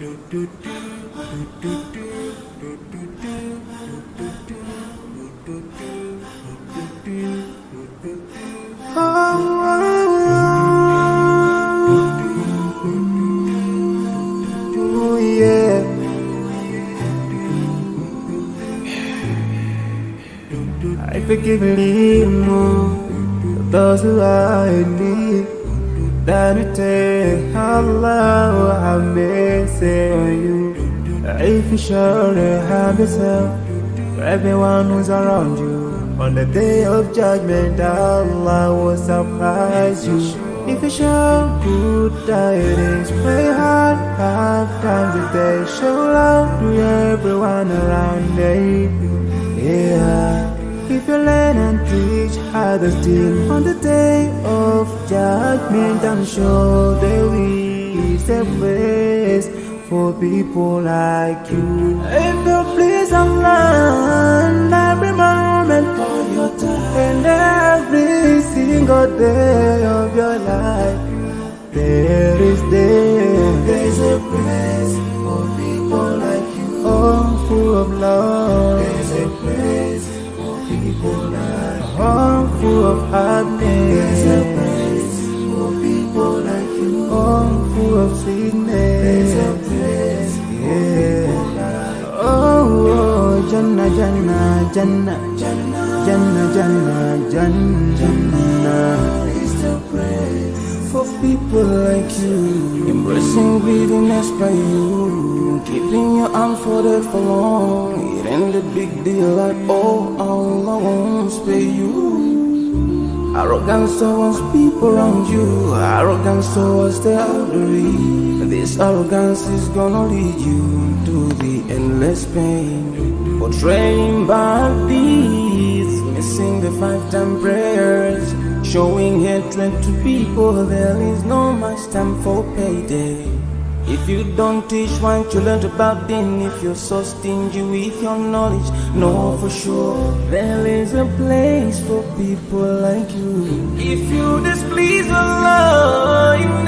Oh, yeah. I forgive those who are in need. That you take Allah have mercy on you. If you surely have yourself for everyone who's around you. On the day of judgment, Allah will surprise you. If you show good tidings, pray hard 5 times a day. Show love to everyone around you. Yeah. If you learn and teach others still on the day of judgment, I'm sure there is a place for people like you. If you please Allah every moment of your time and every single day of your life, there's a place for people like you. Oh, full of love. There's a place for people like you. Oh, full of happiness. There's a place for people like you. Oh, full of sweetness. There's a place for people like you. Oh, Jannah, Jannah, Jannah, Jannah, Jannah, Jannah, Jannah. Is the place for people like you. Embracing greediness by you, keeping your arms folded for long. It ain't a big deal like, oh, Allah won't spare you. Arrogance towards people around you, arrogance towards the elderly. This arrogance is gonna lead you to the endless pain. Portraying bad deeds, missing the 5-time prayers, showing hatred to people. There is no much time for payday. If you don't teach one to learn about din, if you're so stingy with your knowledge, know for sure there is a place for people like you. If you displease Allah in